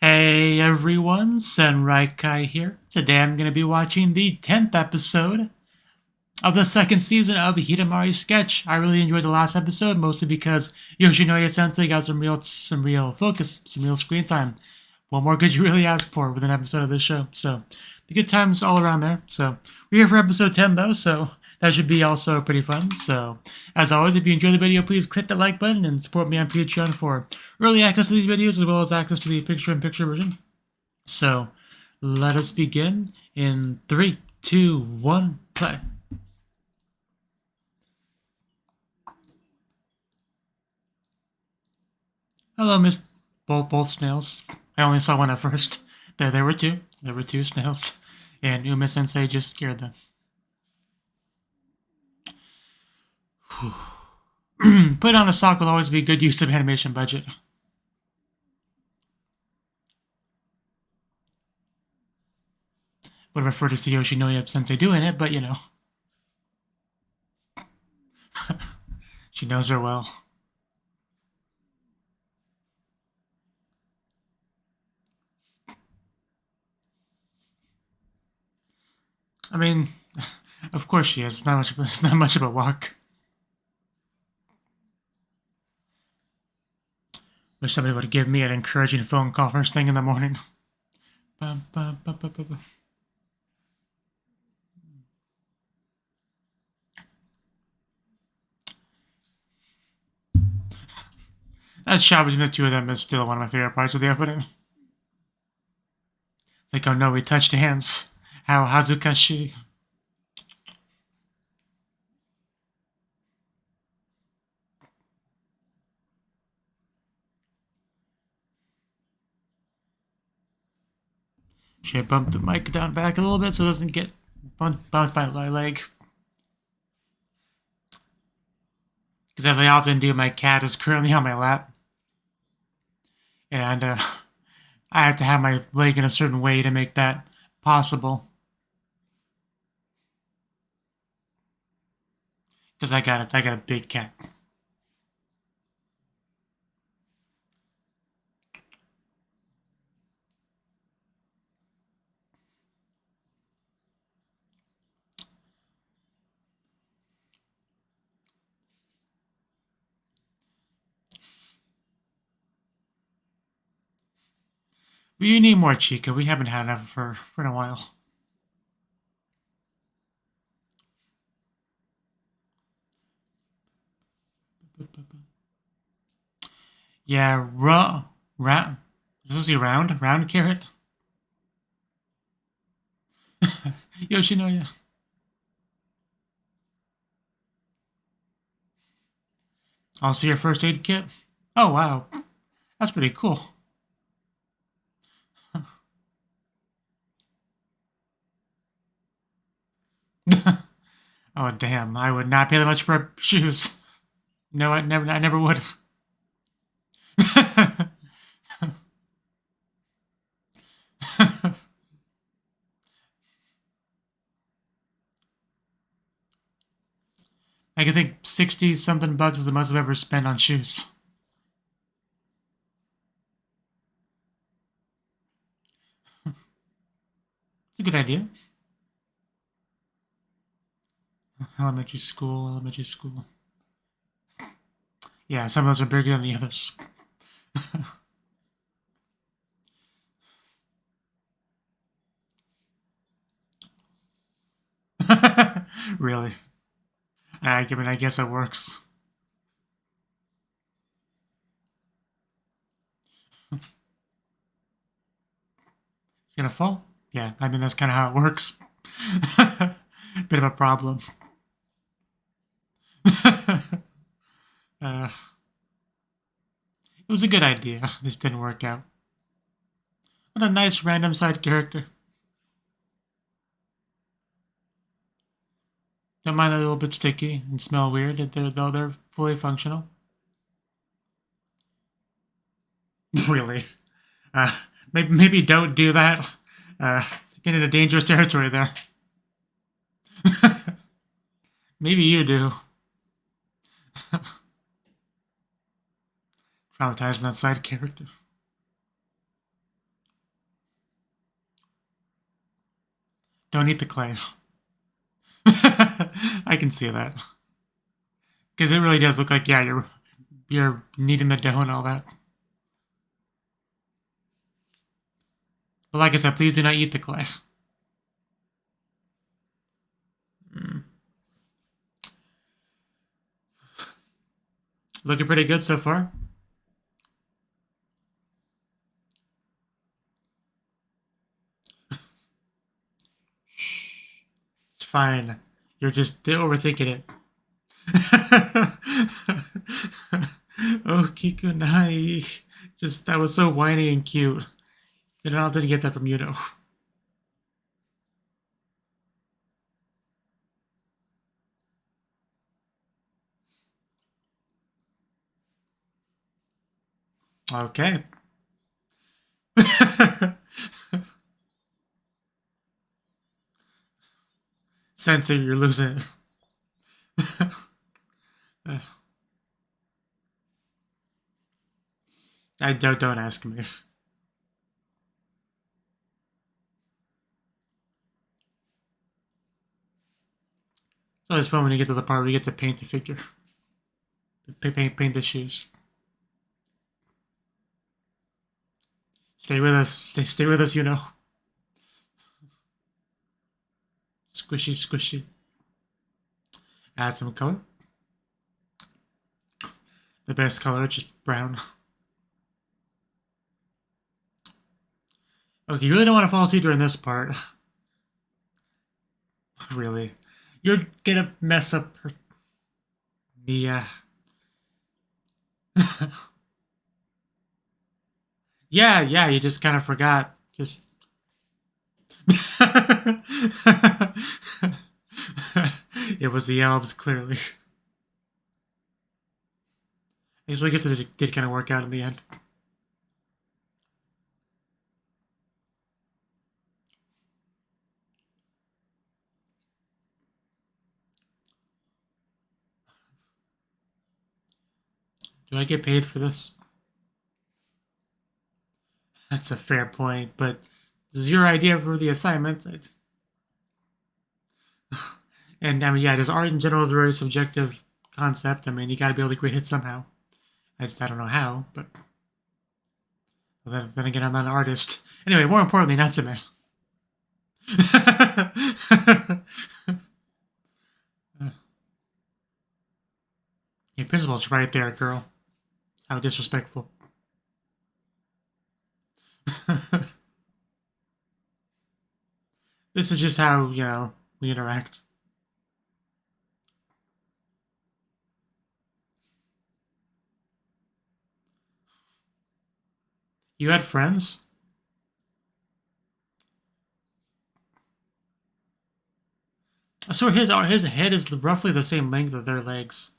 Hey everyone, Senraikai here. Today I'm going to be watching the 10th episode of the second season of Hidamari Sketch. I really enjoyed the last episode, mostly because Yoshinoya Sensei got some real focus, some real screen time. What more could you really ask for with an episode of this show? So, the good times all around there. So, we're here for episode 10 though, so that should be also pretty fun. So, as always, if you enjoyed the video, please click that like button and support me on Patreon for early access to these videos as well as access to the picture-in-picture version. So, let us begin in 3, 2, 1, play. Hello, Miss both snails. I only saw one at first. There were two. There were two snails. And Uma Sensei just scared them. Put on a sock will always be good use of animation budget. Would refer to Yoshinoya Sensei doing it, but you know. She knows her well. I mean, of course she is. It's not much of a walk. Wish somebody would give me an encouraging phone call first thing in the morning. That shot between the two of them is still one of my favorite parts of the opening. It's like, oh no, we touched hands. How hazukashi. Should I bump the mic down back a little bit so it doesn't get bounced by my leg? Because as I often do, my cat is currently on my lap. And I have to have my leg in a certain way to make that possible. Because I got a big cat. We need more Chica. We haven't had enough for a while. Yeah, round. Is this supposed to be round? Round carrot? Yoshinoya. Also your first aid kit? Oh, wow. That's pretty cool. Oh, damn. I would not pay that much for shoes. No, I never would. I can think 60 something bucks is the most I've ever spent on shoes. It's a good idea. Elementary school. Yeah, some of those are bigger than the others. Really? I mean, I guess it works. It's gonna fall? Yeah, I mean, that's kind of how it works. Bit of a problem. It was a good idea. This didn't work out. What a nice random side character. Don't mind they're a little bit sticky and smell weird, though they're fully functional. Really? Maybe don't do that. Get into dangerous territory there. Maybe you do. Traumatizing that side character. Don't eat the clay. I can see that. Because it really does look like, yeah, you're kneading the dough and all that. But like I said, please do not eat the clay. Looking pretty good so far. It's fine. You're just overthinking it. Oh, Kikunai. Just, that was so whiny and cute. And I didn't get that from you, though. Okay. Sensei, you're losing it. I don't ask me. It's always fun when you get to the part where you get to paint the figure. Paint the shoes. Stay with us. Stay with us, you know. Squishy, squishy. Add some color. The best color, just brown. Okay, you really don't want to fall asleep during this part. Really. You're gonna mess up her... Mia. Yeah, you just kind of forgot. Just... It was the elves, clearly. So I guess it did kind of work out in the end. Do I get paid for this? That's a fair point, but this is your idea for the assignment. And I mean, yeah, just art in general is a very subjective concept. I mean, you got to be able to grade it somehow. I don't know how, but then again, I'm not an artist. Anyway, more importantly, Netsrym. Your principal's right there, girl. How disrespectful. This is just how, you know, we interact. You had friends? So his head is roughly the same length of their legs.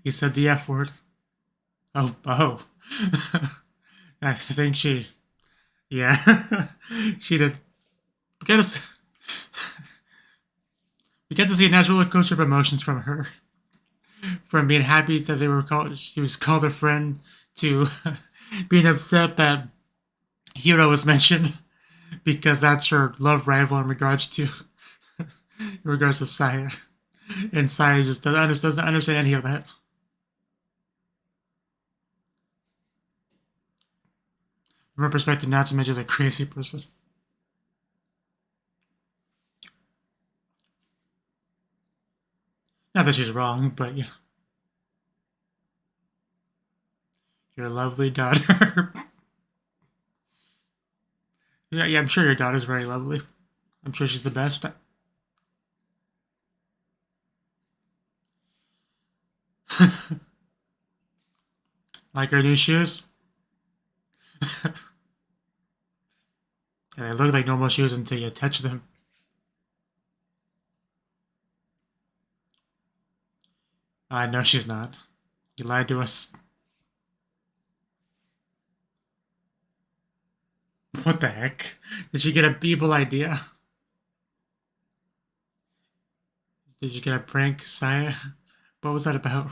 You said the F word. Oh. I think she... Yeah. She did. We got to see a natural roller coaster of emotions from her. From being happy that she was called a friend, to being upset that Hiro was mentioned, because that's her love rival in regards to Saya. And Saya just doesn't understand any of that. From her perspective, Natsume is a crazy person. Not that she's wrong, but yeah. Your lovely daughter. Yeah, I'm sure your daughter's very lovely. I'm sure she's the best. Like her new shoes? And they look like normal shoes until you touch them. No, she's not. You lied to us. What the heck? Did she get a evil idea? Did you get a prank, Saya? What was that about?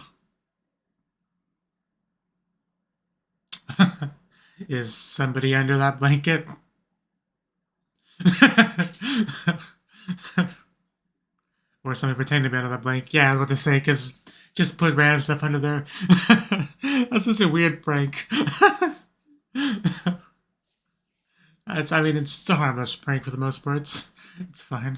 Is somebody under that blanket? Or somebody pretending to be under that blanket. Yeah, I was about to say, because just put random stuff under there. That's such a weird prank. I mean, it's a harmless prank for the most part. It's fine.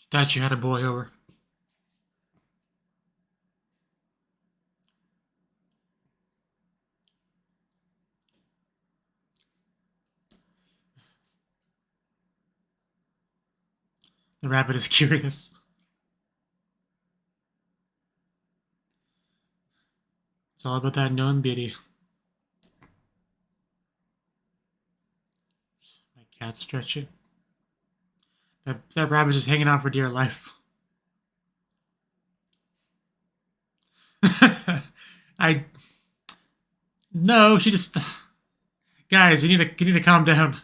Thought you had a boy over. The rabbit is curious. It's all about that known beauty. My cat stretching. That rabbit is hanging out for dear life. No, she just. Guys, you need to calm down.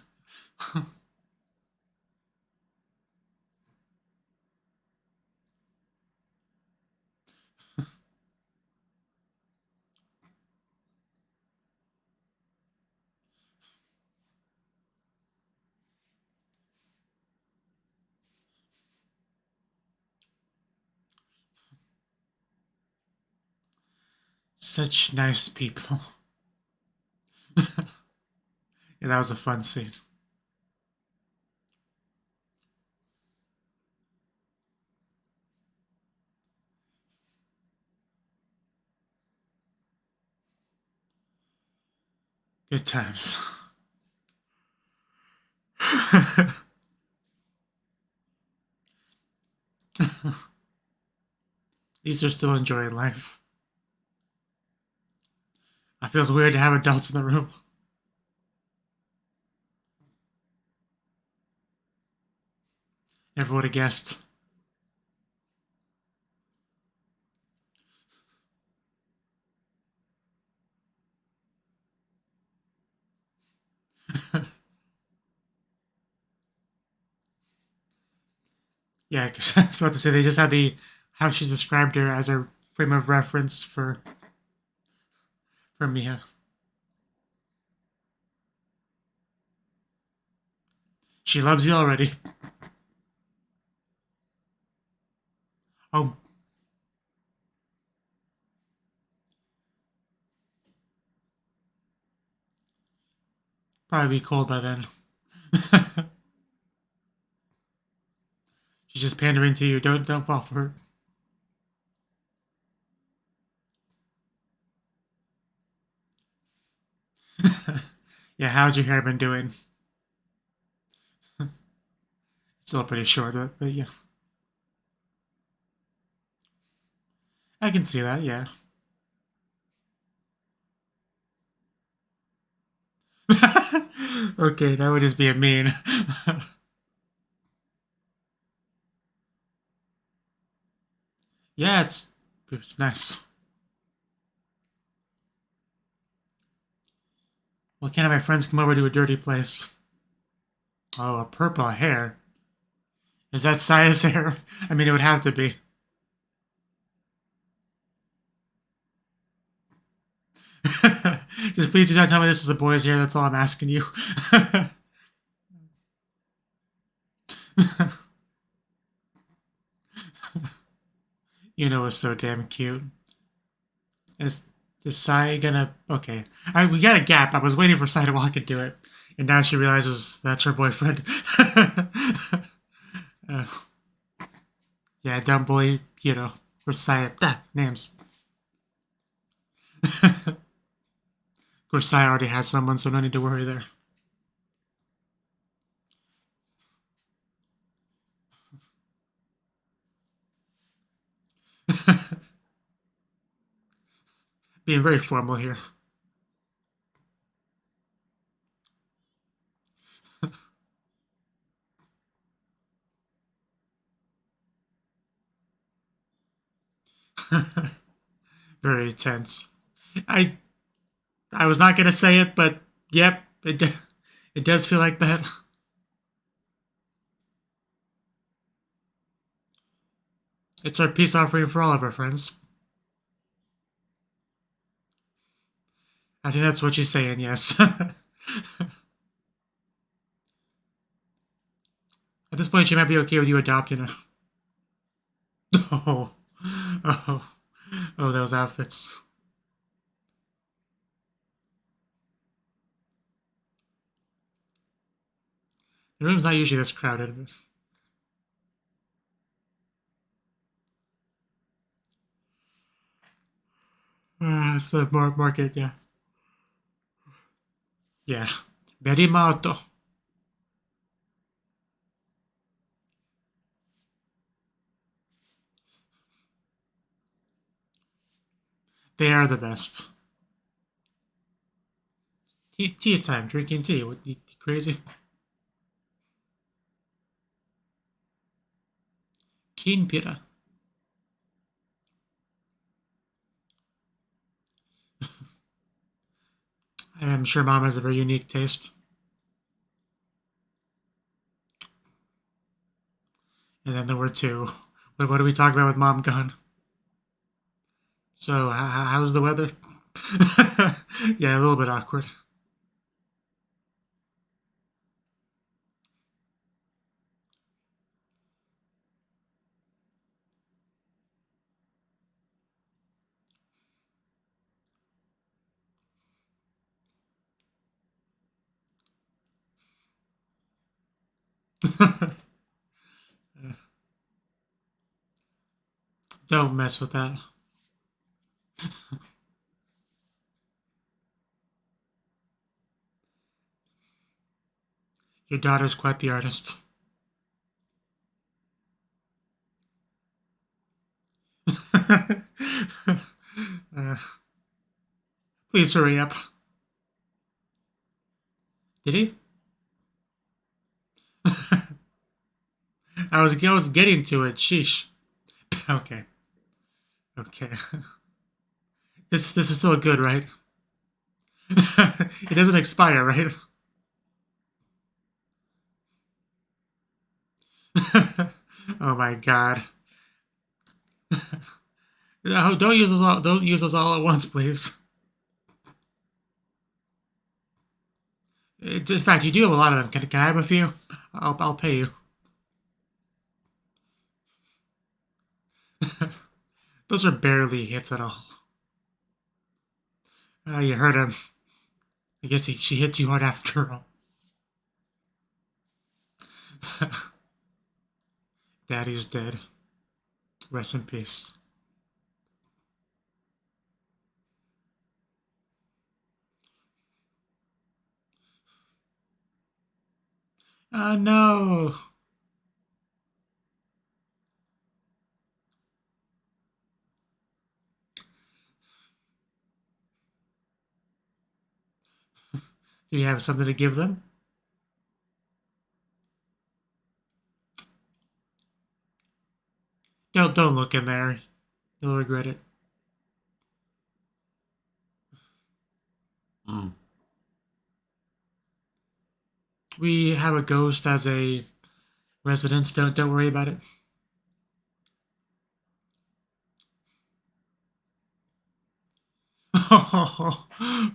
Such nice people. Yeah, that was a fun scene. Good times. These are still enjoying life. I feel weird to have adults in the room. Never would have guessed. Yeah, because I was about to say they just had how she described her as a frame of reference for Mia. She loves you already. Oh, probably be cold by then. She's just pandering to you. Don't fall for her. Yeah, how's your hair been doing? It's still pretty short, but yeah. I can see that, yeah. Okay, that would just be a mean. Yeah, it's nice. Well, can't have my friends come over to a dirty place. Oh, a purple hair. Is that size hair? I mean, it would have to be. Just please do not tell me this is a boy's hair. That's all I'm asking you. You know, it's so damn cute. Is Sai gonna? Okay, we got a gap. I was waiting for Sai to walk into it, and now she realizes that's her boyfriend. uh, yeah, dumb boy. You know, for Sai. Names. Of course, Sai already has someone, so no need to worry there. Being very formal here. Very tense. I I was not gonna say it, but yep, it does feel like that. It's our peace offering for all of our friends. I think that's what she's saying, yes. At this point, she might be okay with you adopting her. Oh. Oh. Oh, those outfits. The room's not usually this crowded. It's the market, yeah. Yeah. Berimato. They are the best. Tea time, drinking tea. What, you crazy? Kinpira. I'm sure Mom has a very unique taste. And then there were two. What do we talk about with Mom gone? So, how's the weather? Yeah, a little bit awkward. Don't mess with that. Your daughter's quite the artist. uh, Please hurry up. Did he? I was getting to it. Sheesh. Okay. Okay. This is still good, right? It doesn't expire, right? Oh my god. No, don't use those all. Don't use those all at once, please. In fact, you do have a lot of them. Can I have a few? I'll pay you. Those are barely hits at all. You hurt him. I guess she hit too hard after all. Daddy's dead. Rest in peace. No. Do you have something to give them? Don't look in there. You'll regret it. Mm. We have a ghost as a resident. Don't worry about it.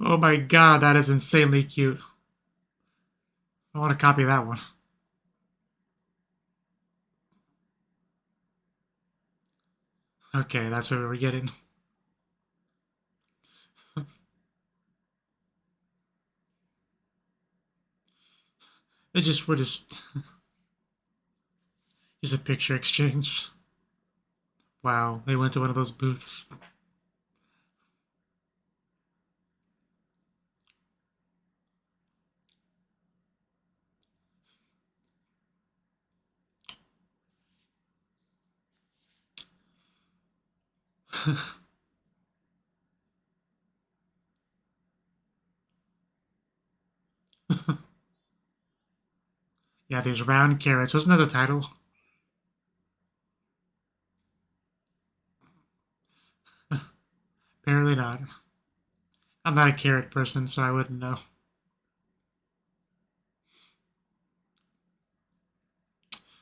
Oh my god, that is insanely cute. I want to copy that one. Okay, that's what we're getting. We're just a picture exchange. Wow, they went to one of those booths. Yeah, these round carrots. Wasn't that the title? Apparently not. I'm not a carrot person, so I wouldn't know.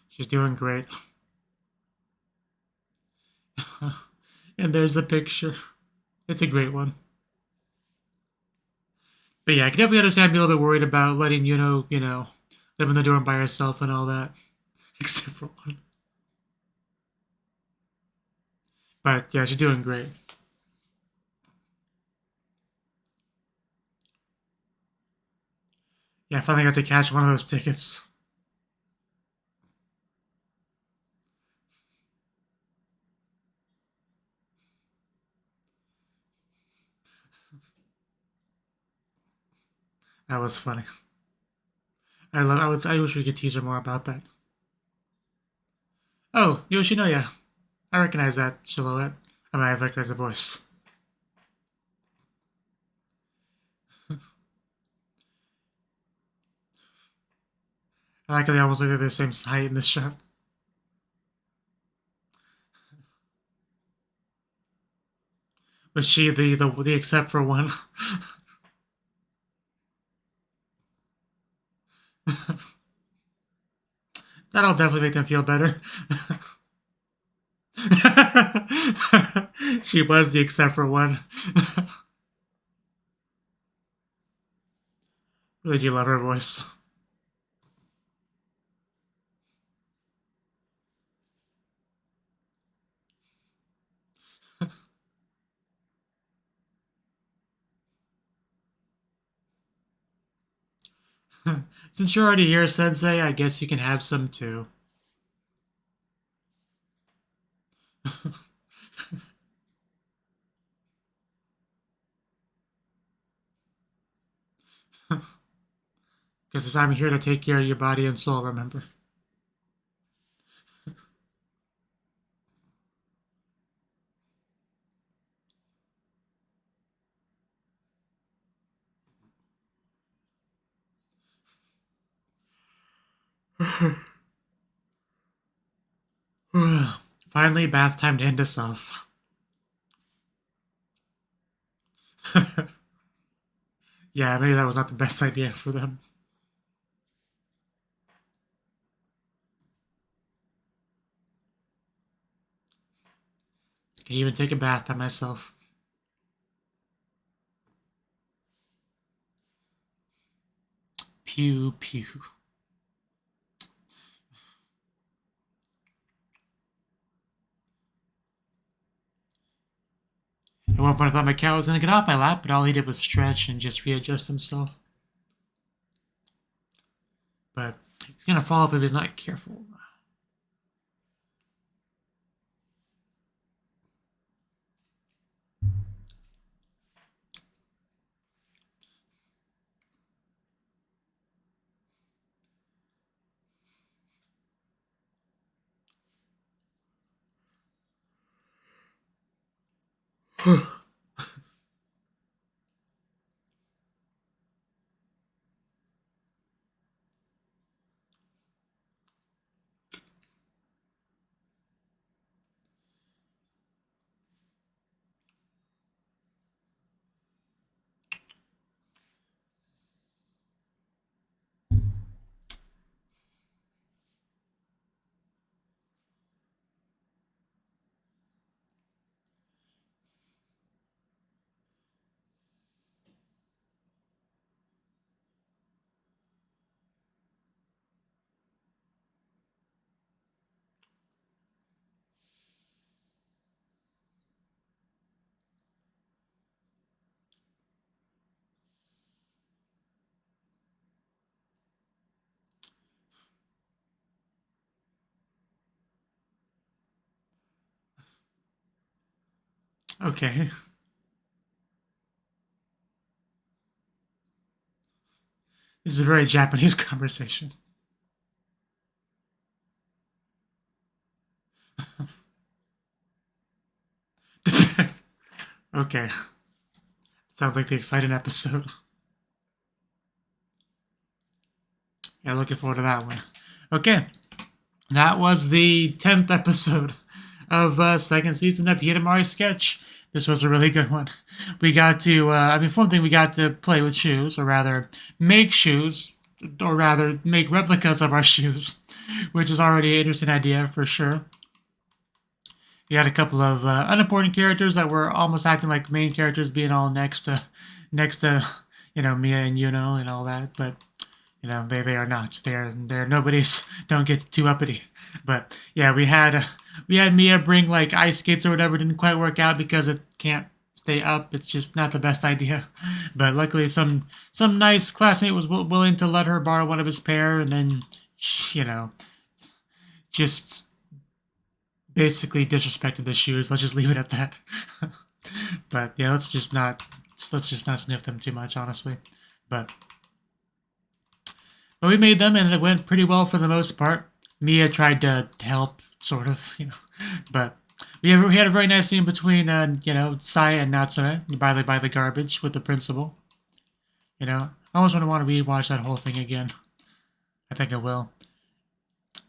She's doing great. And there's the picture. It's a great one. But yeah, I can definitely understand being a little bit worried about letting live in the dorm by herself and all that. Except for one. But yeah, she's doing great. Yeah, I finally got to catch one of those tickets. That was funny. I wish we could tease her more about that. Oh, Yoshinoya. I recognize that silhouette. I recognize the voice. I like how they almost look at the same height in this shot. Was she the except for one? That'll definitely make them feel better. She was the except for one. Really do love her voice. Since you're already here, Sensei, I guess you can have some too. Because I'm here to take care of your body and soul, remember? Finally, bath time to end us off. Yeah, maybe that was not the best idea for them. Can even take a bath by myself. Pew pew. At one point I thought my cat was going to get off my lap, but all he did was stretch and just readjust himself. But he's going to fall off if he's not careful. Okay. This is a very Japanese conversation. Okay. Sounds like the exciting episode. Yeah, looking forward to that one. Okay. That was the 10th episode of second season of Hidamari Sketch. This was a really good one. We got to, for one thing, we got to play with shoes, or rather, make shoes, or rather, make replicas of our shoes, which is already an interesting idea for sure. We had a couple of unimportant characters that were almost acting like main characters, being all next to, Mia and Yuno and all that. But they are not. They're nobody's. Don't get too uppity. But yeah, we had Mia bring like ice skates or whatever. Didn't quite work out because it can't stay up. It's just not the best idea. But luckily, some nice classmate was willing to let her borrow one of his pair, and then just basically disrespected the shoes. Let's just leave it at that. But yeah, let's just not sniff them too much, honestly. But we made them, and it went pretty well for the most part. Mia tried to help, sort of, but we had a very nice scene between, Saya and Natsume by the garbage with the principal. I almost want to rewatch that whole thing again. I think I will.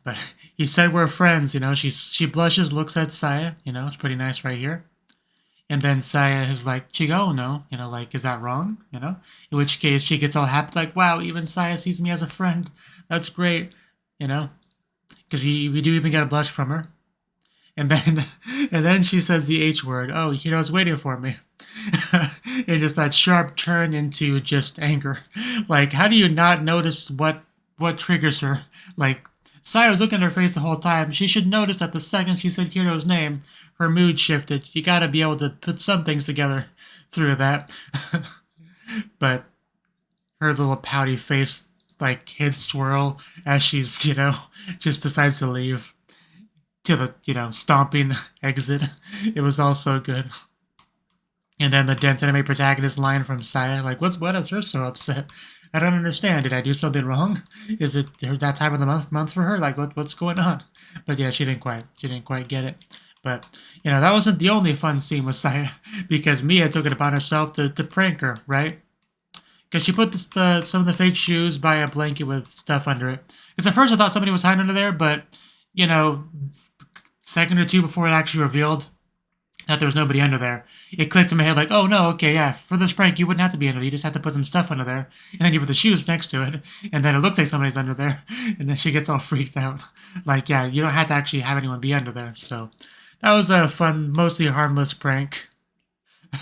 But he said we're friends, she blushes, looks at Saya, it's pretty nice right here. And then Saya is like, Chigo, no, like, is that wrong? In which case she gets all happy, like, wow, even Saya sees me as a friend. That's great, because we do even get a blush from her. And then she says the H word. Oh, Hiro's waiting for me. And just that sharp turn into just anger. Like, how do you not notice what triggers her? Like, Saya was looking at her face the whole time. She should notice that the second she said Hiro's name, her mood shifted. You gotta be able to put some things together through that. But her little pouty face, like, head swirl as she's, just decides to leave to the, stomping exit. It was all so good. And then the dense anime protagonist line from Saya, like, what has her so upset? I don't understand. Did I do something wrong? Is it that time of the month for her? Like, what's going on? But yeah, she didn't quite get it. But that wasn't the only fun scene with Saya, because Mia took it upon herself to prank her, right? Because she put some of the fake shoes by a blanket with stuff under it. Because at first I thought somebody was hiding under there, but second or two before it actually revealed that there was nobody under there, it clicked in my head like, oh no, okay, yeah, for this prank you wouldn't have to be under there, you just have to put some stuff under there, and then you put the shoes next to it, and then it looks like somebody's under there, and then she gets all freaked out. Like, yeah, you don't have to actually have anyone be under there. So that was a fun, mostly harmless prank.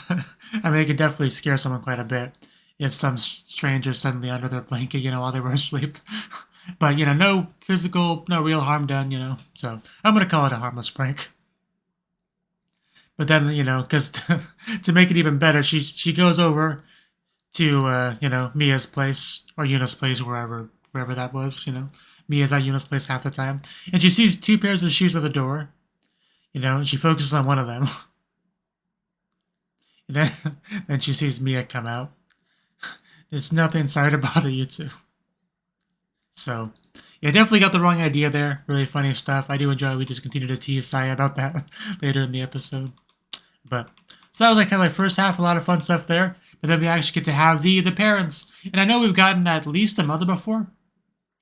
I mean, it could definitely scare someone quite a bit if some stranger suddenly under their blanket, while they were asleep. But, no real harm done, so I'm going to call it a harmless prank. But then, because to make it even better, she goes over to, Mia's place, or Yuna's place, wherever that was, Mia's at Yuna's place half the time. And she sees two pairs of shoes at the door, and she focuses on one of them. And then she sees Mia come out. It's nothing, sorry to bother you two. So, yeah, definitely got the wrong idea there. Really funny stuff. I do enjoy we just continue to tease Saya about that later in the episode. But so that was like kind of like first half, a lot of fun stuff there. But then we actually get to have the parents. And I know we've gotten at least the mother before,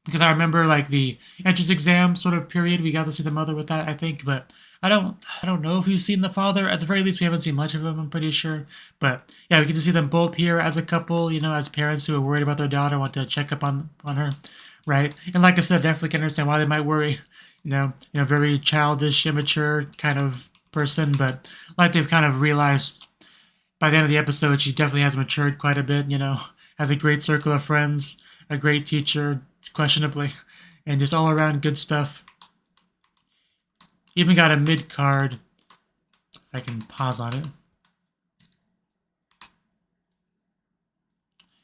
because I remember like the entrance exam sort of period, we got to see the mother with that, I think. But I don't know if we've seen the father. At the very least, we haven't seen much of him, I'm pretty sure. But yeah, we get to see them both here as a couple, as parents who are worried about their daughter, want to check up on her, right? And like I said, definitely can understand why they might worry. Very childish, immature kind of person, but like they've kind of realized by the end of the episode, she definitely has matured quite a bit, has a great circle of friends, a great teacher, questionably, and just all around good stuff. Even got a mid card, if I can pause on it.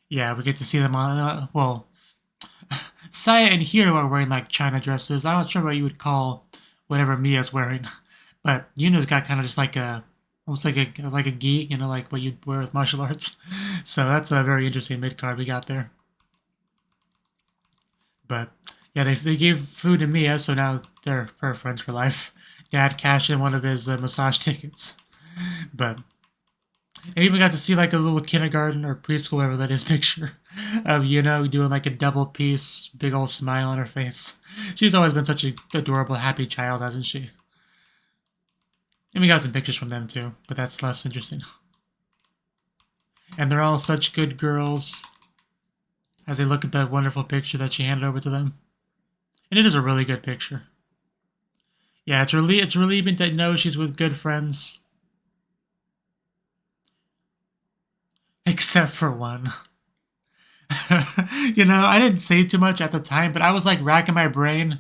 Yeah, we get to see them on, Saya and Hiro are wearing like China dresses. I'm not sure what you would call whatever Mia's wearing. But Yuna's got kind of just like almost like a gi, like what you'd wear with martial arts. So that's a very interesting mid card we got there. But yeah, they gave food to Mia, so now they're her friends for life. Dad cashed in one of his massage tickets. But I even got to see like a little kindergarten or preschool, whatever that is, picture of doing like a double piece, big old smile on her face. She's always been such an adorable, happy child, hasn't she? And we got some pictures from them too, but that's less interesting. And they're all such good girls as they look at that wonderful picture that she handed over to them. And it is a really good picture. Yeah, it's relieving to know she's with good friends. Except for one. You know, I didn't say too much at the time, but I was like racking my brain.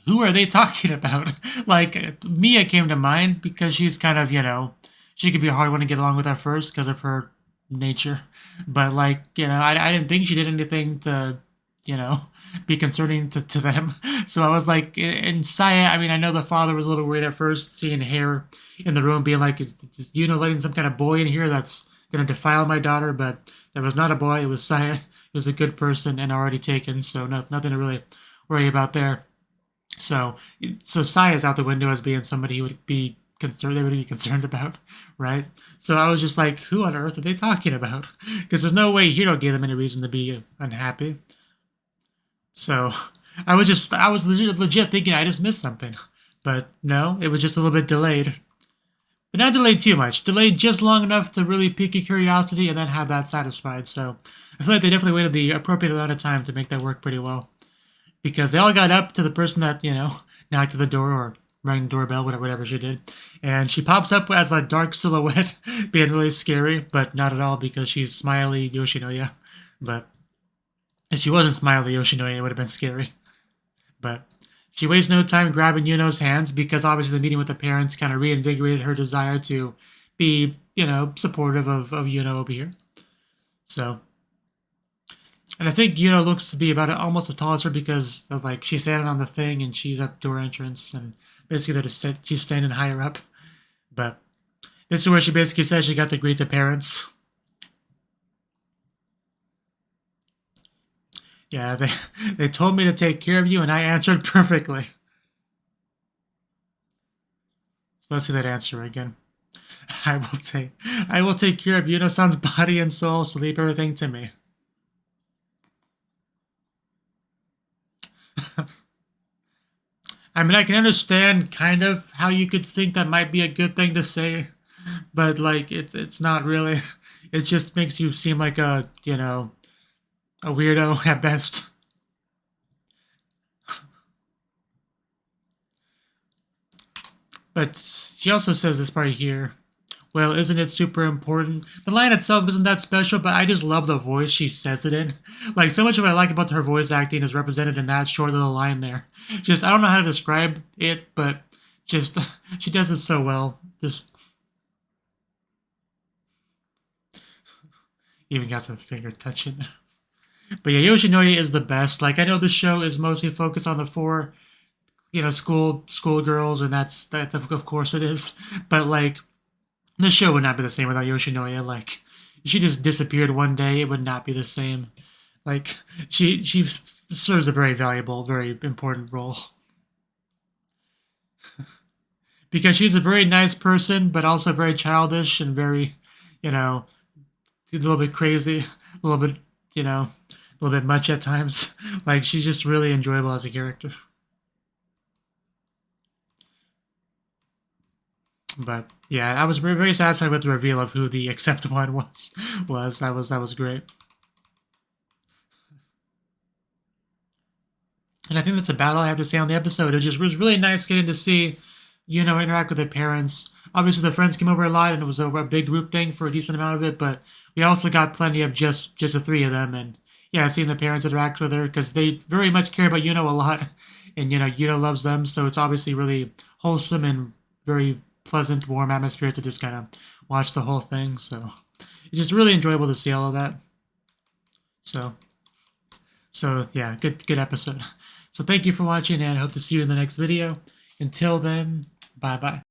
Who are they talking about? Like, Mia came to mind because she's kind of, you know, she could be a hard one to get along with at first because of her nature. But, like, you know, I didn't think she did anything to, you know, be concerning to them. So I was like, in Saya, I mean, I know the father was a little worried at first seeing hair in the room, being like, is, you know, letting some kind of boy in here that's going to defile my daughter. But there was not a boy, it was Saya. He was a good person and already taken, so nothing to really worry about there. So Saya's out the window as being somebody who would be concerned, they would be concerned about, right? So I was just like, who on earth are they talking about? Because there's no way Hiro gave them any reason to be unhappy. So I was legit thinking I just missed something, but no, it was just a little bit delayed. But not delayed too much. Delayed just long enough to really pique your curiosity and then have that satisfied. So I feel like they definitely waited the appropriate amount of time to make that work pretty well. Because they all got up to the person that, you know, knocked at the door or rang the doorbell, whatever she did. And she pops up as a dark silhouette, being really scary, but not at all because she's smiley Yoshinoya. But if she wasn't smiley Yoshinoya, it would have been scary. But she wastes no time grabbing Yuno's hands because obviously the meeting with the parents kind of reinvigorated her desire to be, you know, supportive of Yuno over here. So, and I think Yuno looks to be about almost as tall as her because of, like, she's standing on the thing and she's at the door entrance and basically she's standing higher up. But this is where she basically says she got to greet the parents. Yeah, they told me to take care of you and I answered perfectly. So let's see that answer again. I will take care of Yuno-san's body and soul, so leave everything to me. I mean, I can understand kind of how you could think that might be a good thing to say, but like it's not really. It just makes you seem like a, you know, a weirdo at best. But she also says this part here. Well, isn't it super important? The line itself isn't that special, but I just love the voice she says it in. Like, so much of what I like about her voice acting is represented in that short little line there. Just, I don't know how to describe it, but just, she does it so well. Just, even got some finger touching there. But yeah, Yoshinoya is the best. Like, I know this show is mostly focused on the four, you know, school girls, and that of course it is. But like, this show would not be the same without Yoshinoya. Like, if she just disappeared one day, it would not be the same. Like, she serves a very valuable, very important role. Because she's a very nice person, but also very childish and very, you know, a little bit crazy, a little bit, you know, a little bit much at times. Like, she's just really enjoyable as a character. But yeah, I was very, very satisfied with the reveal of who the Accept one was. That was great. And I think that's about all I have to say on the episode. It was really nice getting to see, you know, interact with their parents. Obviously, the friends came over a lot, and it was a big group thing for a decent amount of it. But we also got plenty of just the three of them, and yeah, seeing the parents interact with her because they very much care about Yuno a lot, and you know, Yuno loves them, so it's obviously really wholesome and very pleasant, warm atmosphere to just kind of watch the whole thing. So it's just really enjoyable to see all of that. So yeah, good episode. So thank you for watching, and I hope to see you in the next video. Until then, bye bye.